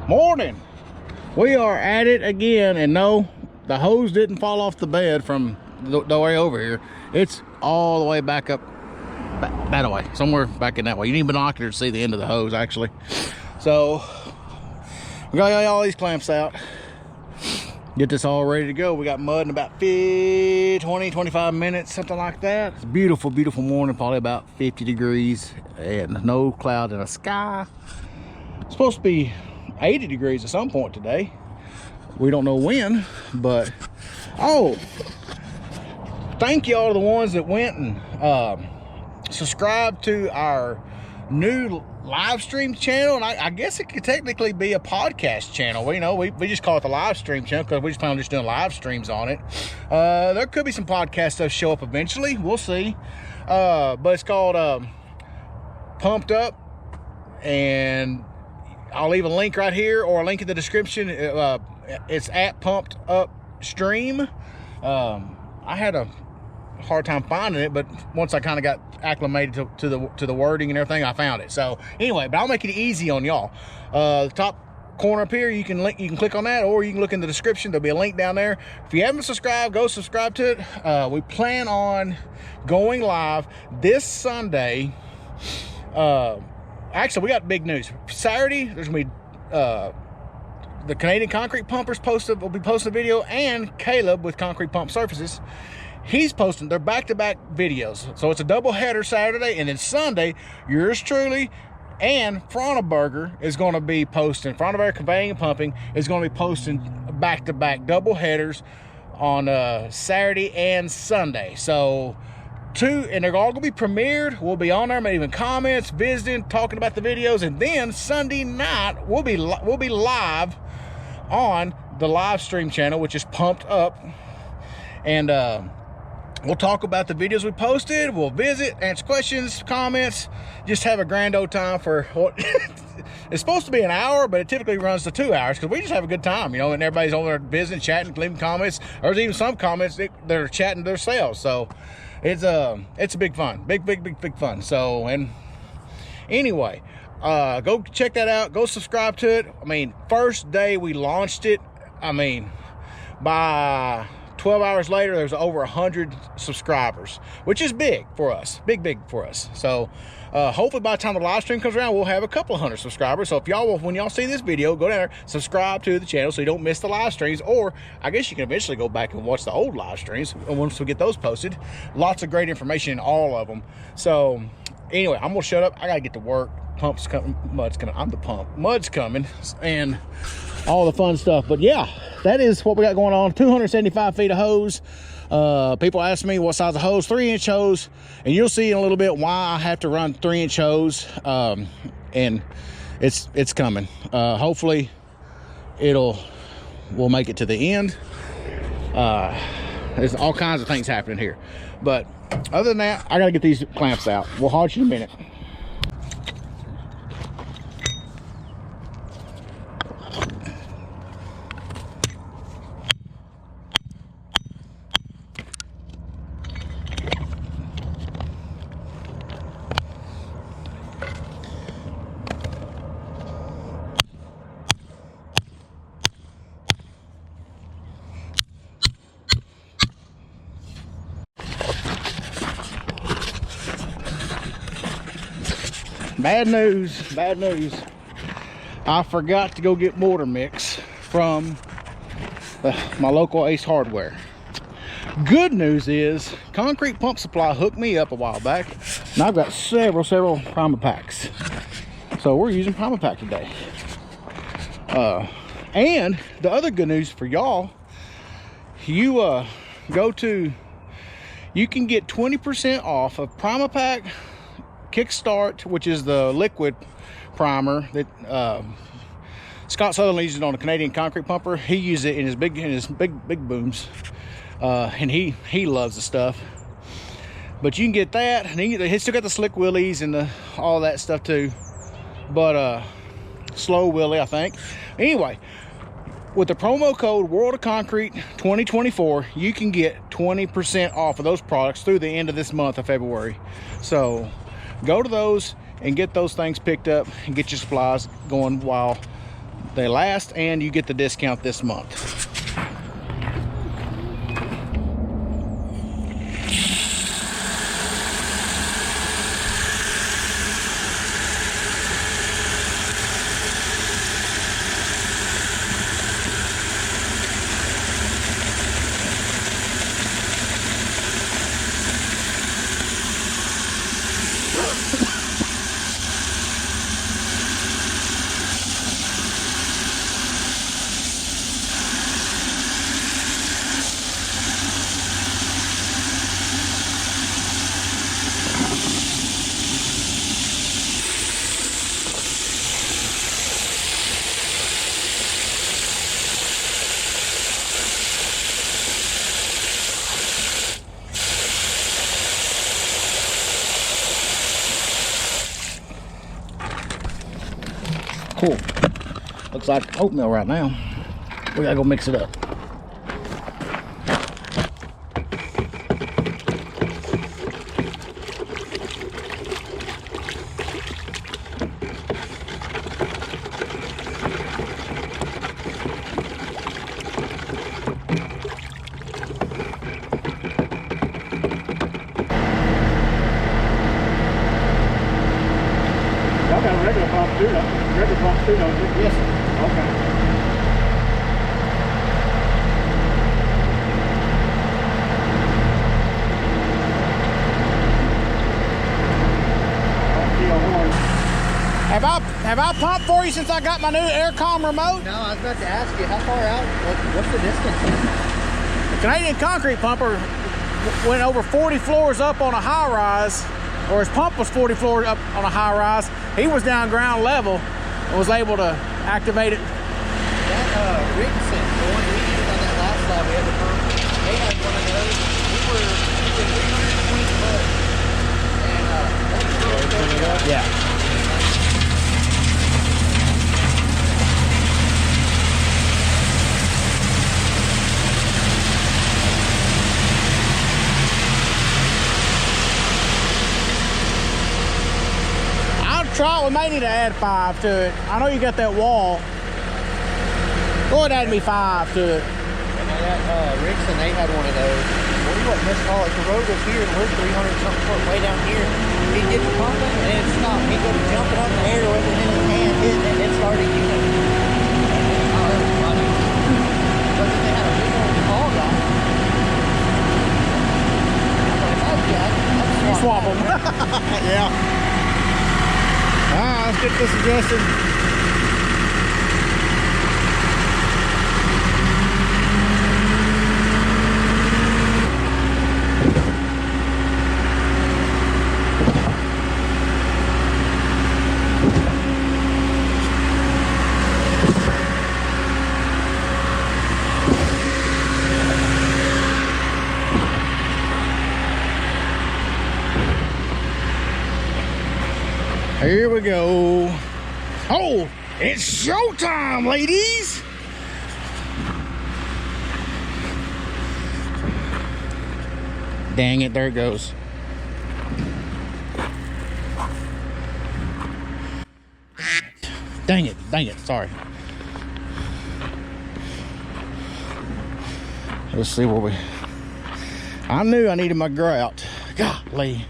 Morning. We are at it again, and no, the hose didn't fall off the bed from the way over here. It's all the way back up that way, somewhere back in that way. You need binoculars to see the end of the hose, actually. So we got all these clamps out, get this all ready to go. We got mud in about 20-25 minutes, something like that. It's a beautiful morning, probably about 50 degrees and no cloud in the sky. It's supposed to be 80 degrees at some point today. We don't know when, but oh, thank you all to the ones that went and subscribed to our new live stream channel. And I guess it could technically be a podcast channel. We just call it the live stream channel because we just plan on just doing live streams on it. There could be some podcast stuff show up eventually, we'll see. But it's called Pumped Up, and I'll leave a link right here or a link in the description. It's at Pumped Up Stream. I had a hard time finding it, but once I kind of got acclimated to the wording and everything, I found it. So anyway, but I'll make it easy on y'all. The top corner up here, you can click on that, or you can look in the description. There'll be a link down there. If you haven't subscribed, go subscribe to it. We plan on going live this Sunday. Actually, we got big news. Saturday, there's gonna be the Canadian Concrete Pumpers will be posting a video, and Caleb with Concrete Pump Surfaces, he's posting. They're back-to-back videos. So it's a double header Saturday, and then Sunday, yours truly and Fronteberger is going to be posting. Fronteberger Conveying and Pumping is going to be posting back-to-back double headers on Saturday and Sunday. So and they're all gonna be premiered. We'll be on there, maybe even comments, visiting, talking about the videos, and then Sunday night we'll be live on the live stream channel, which is Pumped Up, and we'll talk about the videos we posted. We'll visit, answer questions, comments, just have a grand old time for what it's supposed to be an hour, but it typically runs to 2 hours because we just have a good time, and everybody's over there visiting, chatting, leaving comments. There's even some comments that are chatting themselves. So it's a big fun, big fun. So, and anyway, go check that out. Go subscribe to it. I mean, first day we launched it, by 12 hours later, there's over 100 subscribers, which is big for us, big for us. So hopefully by the time the live stream comes around, we'll have a couple of hundred subscribers. So if when y'all see this video, go down there, subscribe to the channel so you don't miss the live streams, or I guess you can eventually go back and watch the old live streams once we get those posted. Lots of great information in all of them. So anyway, I'm gonna shut up. I gotta get to work. Pump's coming, mud's coming. I'm the pump. Mud's coming, and all the fun stuff. But yeah, that is what we got going on. 275 feet of hose. People ask me what size of hose. 3-inch hose, and you'll see in a little bit why I have to run 3-inch hose. And it's coming. Hopefully we'll make it to the end. There's all kinds of things happening here, but other than that, I gotta get these clamps out. We'll hold you in a minute. Bad news. I forgot to go get mortar mix from my local Ace Hardware. Good news is Concrete Pump Supply hooked me up a while back, and I've got several Primapacks. So we're using Primapack today. And the other good news for y'all, you can get 20% off of Primapack Kickstart, which is the liquid primer that Scott Sutherland uses on a Canadian concrete pumper. He uses it in his big booms, and he loves the stuff. But you can get that, and he's still got the slick willies and all that stuff too, but slow willy, I think. Anyway, with the promo code World of Concrete 2024, you can get 20% off of those products through the end of this month of February. So go to those and get those things picked up and get your supplies going while They last, and you get the discount this month. Cool. Looks like oatmeal right now. We gotta go mix it up. Y'all got a regular pump too, though. Regular pump too, don't you? Yes, sir. Okay. Have I pumped for you since I got my new Aarcomm remote? No, I was about to ask you, how far out, what's the distance? The Canadian concrete pumper went over 40 floors up on a high rise, or his pump was 40 floors up on a high rise. He was down ground level and was able to activate it. That Rickson, the one we used on that last slide, we had the pump, they had one of those. We were $320 and Yeah. We may need to add 5 to it. I know you got that wall. Go ahead and add me 5 to it. And that Rickson, they had one of those. Well, we wasn't missed all. The road was here and we're 300 something foot way down here. He'd get the pumping and it stopped. He'd go jumping up in the air with it in his hand, hitting it, and it started using it. Oh, that was funny. But then they had a big old ball guy. I was like, I'd Swap them. Yeah. Alright, let's get this adjusted. Here we go. Oh, it's showtime, ladies. Dang it, there it goes. Dang it, sorry. Let's see where we... I knew I needed my grout. Golly.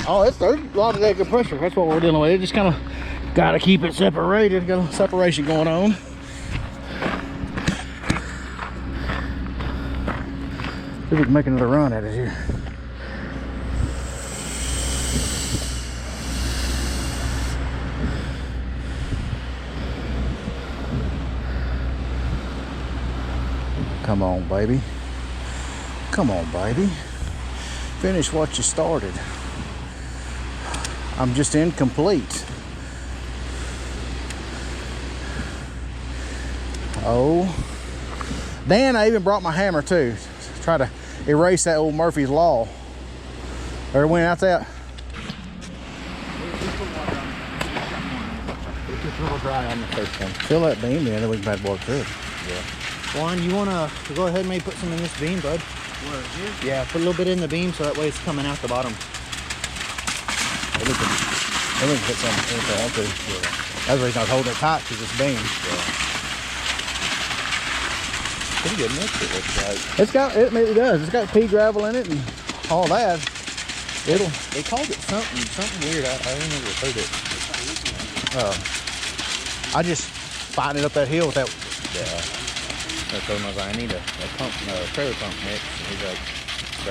Oh, there's a lot of that compressor. That's what we're dealing with. It just kind of got to keep it separated. Got a separation going on. See if we can make another run at it here. Come on, baby. Come on, baby. Finish what you started. I'm just incomplete. Oh. Dan, I even brought my hammer too. Try to erase that old Murphy's Law. Or went out there. Dry on the first one. Fill that beam in, then we can walk through it. Yeah. Juan, you wanna go ahead and maybe put some in this beam, bud? Where, here? Yeah, put a little bit in the beam so that way it's coming out the bottom. Then we can put some in if I want to. Yeah. That's the reason I was holding it tight, because it's beam. Yeah. Pretty good mix it looks like. It does. It's got pea gravel in it and all that. They called it something weird. I ain't never heard it. I just fighting it up that hill with that. Yeah. I told him, I need a trailer pump mix. And he's like,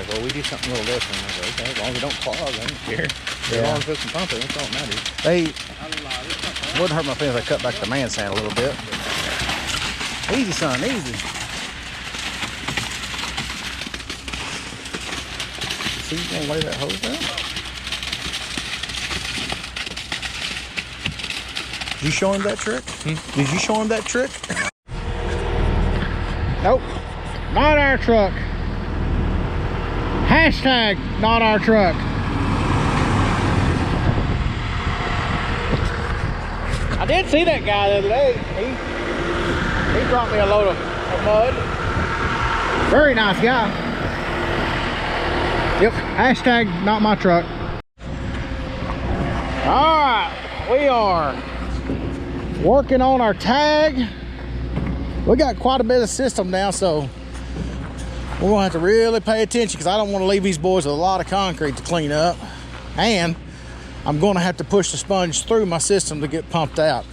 well, we do something a little different. I was like, okay, as long as it don't clog, I don't care. As long as it can pump it, that's all that matters. It wouldn't hurt my feelings if I cut back the man sand a little bit. Easy, son, easy. See, you gonna lay that hose down? Did you show him that trick? Did you show him that trick? Nope, not our truck. Hashtag not our truck. I did see that guy the other day. He brought me a load of mud. Very nice guy. Yep, hashtag not my truck. All right, we are working on our tag. We got quite a bit of system down, so we're gonna have to really pay attention because I don't want to leave these boys with a lot of concrete to clean up. And I'm gonna have to push the sponge through my system to get pumped out.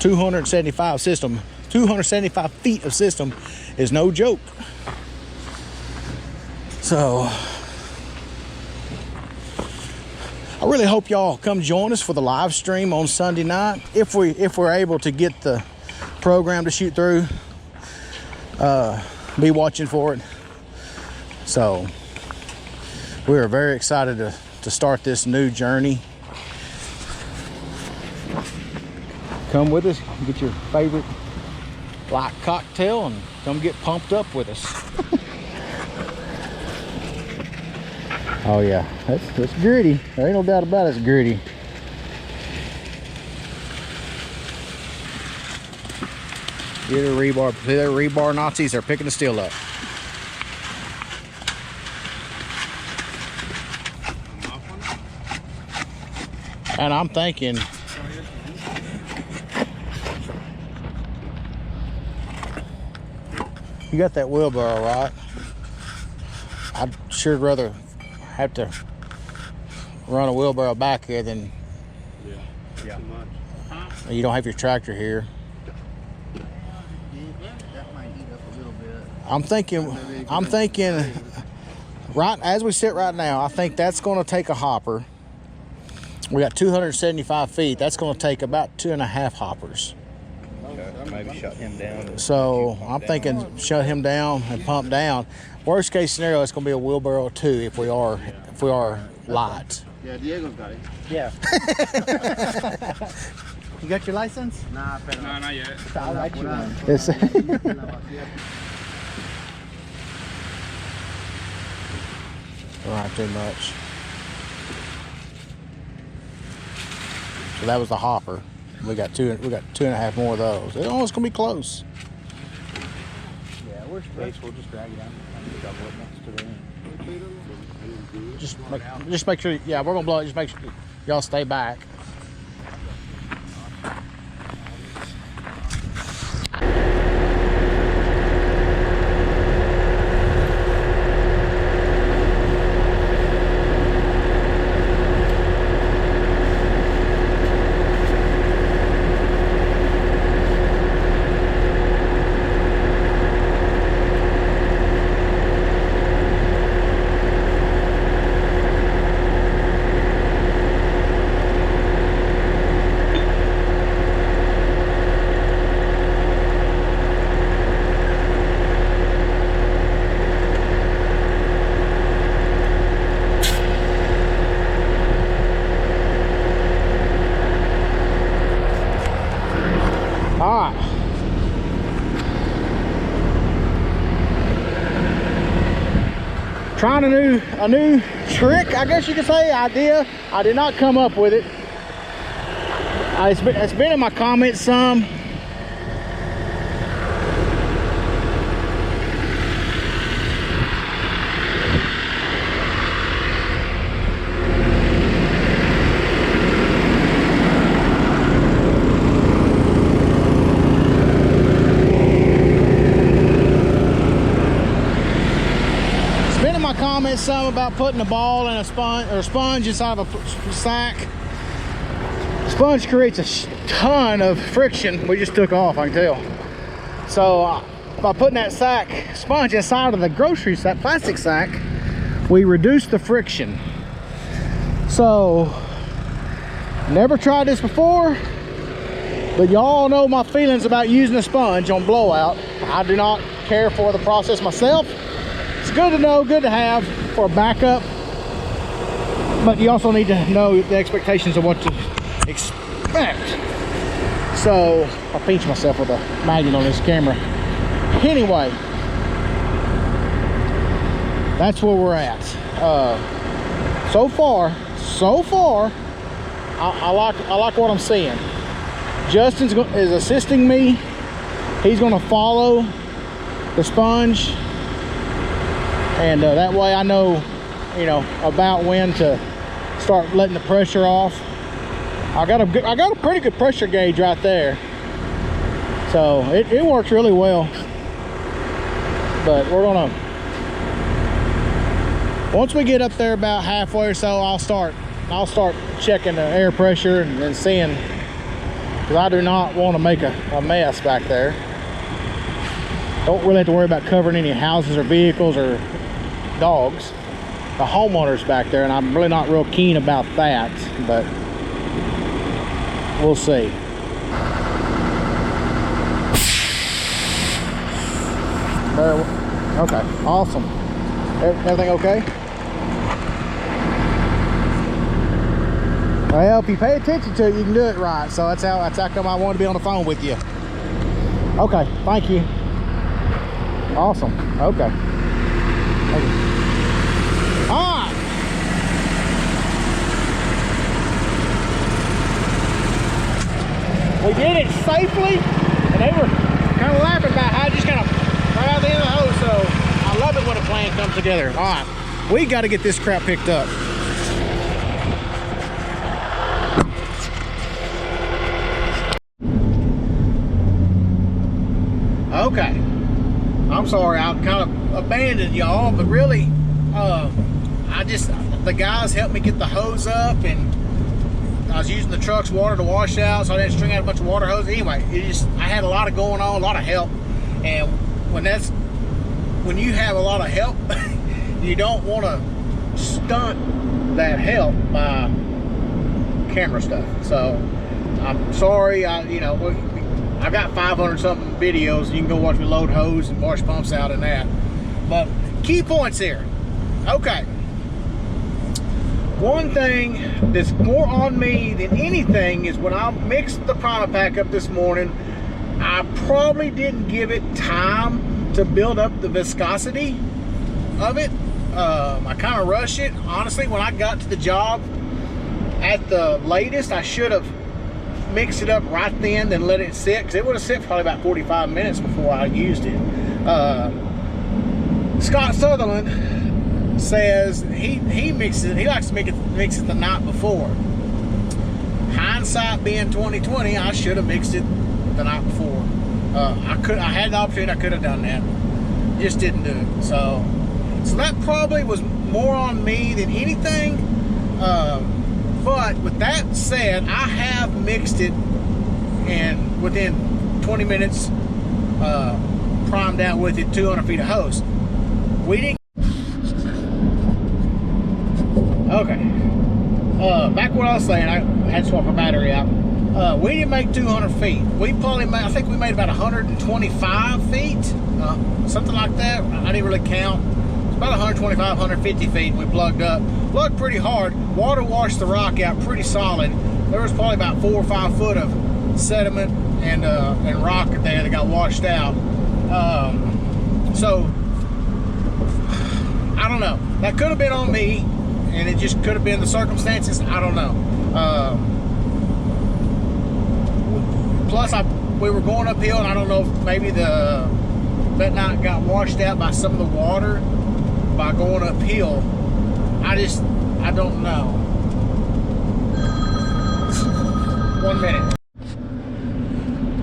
275 feet of system is no joke. So I really hope y'all come join us for the live stream on Sunday night. If we're able to get the program to shoot through, be watching for it. So we are very excited to start this new journey. Come with us, get your favorite light cocktail and come get pumped up with us. Oh yeah, that's gritty. There ain't no doubt about it, it's gritty. Get a rebar. See that rebar Nazis are picking the steel up. And I'm thinking, you got that wheelbarrow, right? I'd sure rather have to run a wheelbarrow back here than Yeah. Too much. you don't have your tractor here. That might heat up a little bit. I'm thinking right as we sit right now, I think that's going to take a hopper. We got 275 feet. That's going to take about 2.5 hoppers. Okay. Maybe shut him down. So I'm thinking shut him down and pump down. Worst case scenario, it's going to be a wheelbarrow too if we are light. Yeah, Diego's got it. Yeah. You got your license? Nah, not yet. I'll write you one. It's not too much. So that was the hopper. We got 2.5 more of those. It's almost gonna be close. Yeah, we're straight. We'll just drag it out and double it next to the Just make sure. Yeah, we're gonna blow it. Just make sure y'all stay back. Trying a new trick, I guess you could say, idea. I did not come up with it. It's been in my comments some. Comments some about putting a ball in a sponge inside of a sack. Sponge creates a ton of friction. We just took off, I can tell. So by putting that sponge inside of the grocery sack, plastic sack, we reduce the friction. So never tried this before, but y'all know my feelings about using a sponge on blowout. I do not care for the process myself. It's good to know, good to have for a backup, but you also need to know the expectations of what to expect. So I pinch myself with a magnet on this camera. Anyway, that's where we're at. So far, I like what I'm seeing. Justin is assisting me. He's going to follow the sponge. And that way I know, you know, about when to start letting the pressure off. I got a pretty good pressure gauge right there. So it works really well. But we're gonna, once we get up there about halfway or so, I'll start checking the air pressure and seeing, because I do not want to make a mess back there. Don't really have to worry about covering any houses or vehicles or dogs. The homeowner's back there, and I'm really not real keen about that, but we'll see. Okay, awesome. Everything okay? Well, if you pay attention to it, you can do it right. So that's how come I wanted to be on the phone with you. Okay, thank you. Awesome. Okay. Thank you. All right. We did it safely, and they were kind of laughing about how I just kind of right out the end of the hose. So I love it when a plan comes together. All right, we got to get this crap picked up. Okay, I'm sorry, I kind of abandoned y'all, but really, the guys helped me get the hose up, and I was using the truck's water to wash out, so I didn't string out a bunch of water hoses. Anyway, I had a lot of going on, a lot of help, and when you have a lot of help, you don't want to stunt that help by camera stuff. So I'm sorry, I've got 500 something videos. You can go watch me load hose and wash pumps out and that. But key points here. Okay. One thing that's more on me than anything is when I mixed the primer pack up this morning, I probably didn't give it time to build up the viscosity of it. I kind of rushed it. Honestly, when I got to the job at the latest, I should have mixed it up right then and let it sit, because it would have sit for probably about 45 minutes before I used it. Scott Sutherland says he mixes it, he likes to mix it the night before. Hindsight being 2020, I should have mixed it the night before. I had the opportunity, I could have done that, just didn't do it. So that probably was more on me than anything. But with that said, I have mixed it, and within 20 minutes, primed out with it 200 feet of hose. We didn't. Okay. Back what I was saying, I had to swap a battery out. We didn't make 200 feet. We probably made, I think we made about 125 feet, something like that. I didn't really count. It's about 125, 150 feet. We plugged up. Plugged pretty hard. Water washed the rock out pretty solid. There was probably about 4 or 5 foot of sediment and rock there that got washed out. So I don't know. that could have been on me, and it just could have been the circumstances. I don't know. Plus, we were going uphill, and I don't know if maybe that night got washed out by some of the water by going uphill. I don't know. 1 minute.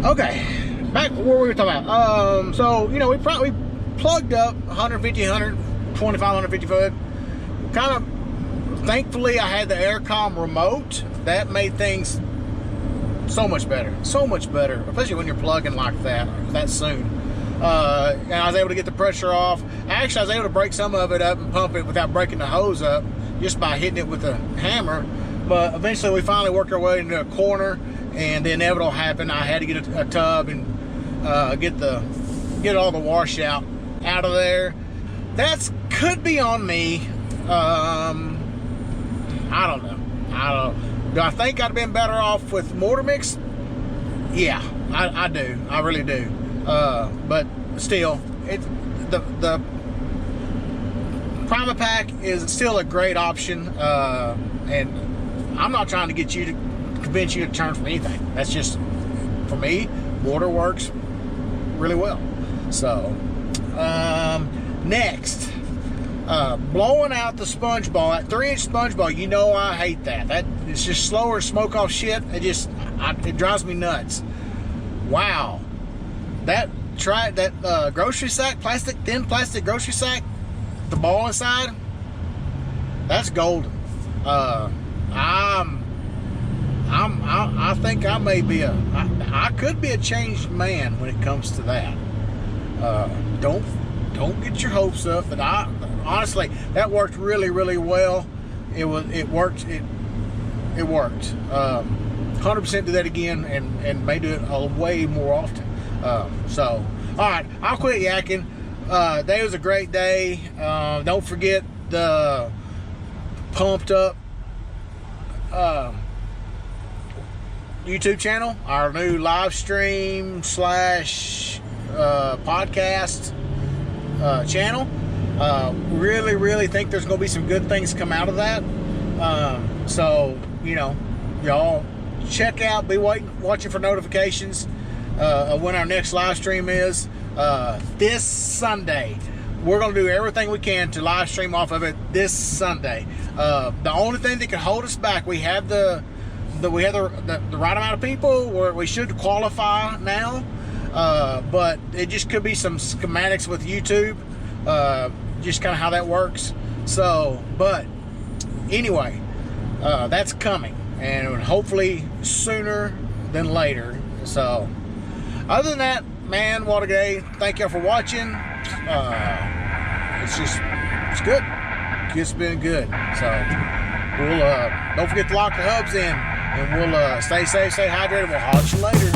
Okay, back where we were talking about. So, you know, we plugged up 150, 125, 150 foot. Kind of, thankfully, I had the Aarcomm remote. That made things so much better, especially when you're plugging like that soon. And I was able to get the pressure off. Actually, I was able to break some of it up and pump it without breaking the hose up, just by hitting it with a hammer. But eventually we finally worked our way into a corner, and the inevitable happened. I had to get a tub and get all the washout out of there. That could be on me. I don't know. Do I think I'd have been better off with mortar mix? Yeah, I do. I really do. But still, the Primapack is still a great option, and I'm not trying to get you to convince you to turn from anything. That's just, for me, mortar works really well. So, next, blowing out the sponge ball, that 3-inch sponge ball. You know I hate that. It's just slower smoke off shit. It drives me nuts. Wow, that grocery sack, thin plastic grocery sack, the ball inside, that's golden. I think I may be I could be a changed man when it comes to that. Don't get your hopes up, but honestly, that worked really, really well. It worked. 100% do that again, and may do it way more often. So, all right, I'll quit yakking. Today was a great day. Don't forget the pumped up YouTube channel, our new live stream / podcast channel. Really think there's going to be some good things come out of that. So, you know, y'all check out, be watching for notifications of when our next live stream is. This Sunday. We're going to do everything we can to live stream off of it this Sunday. The only thing that can hold us back, we have the right amount of people where we should qualify now, but it just could be some schematics with YouTube, just kind of how that works. So, but anyway, that's coming, and hopefully sooner than later. So, other than that, man, what a day. Thank y'all for watching. It's good. It's been good. So we'll don't forget to lock the hubs in, and we'll stay safe, stay hydrated. We'll holler at you later.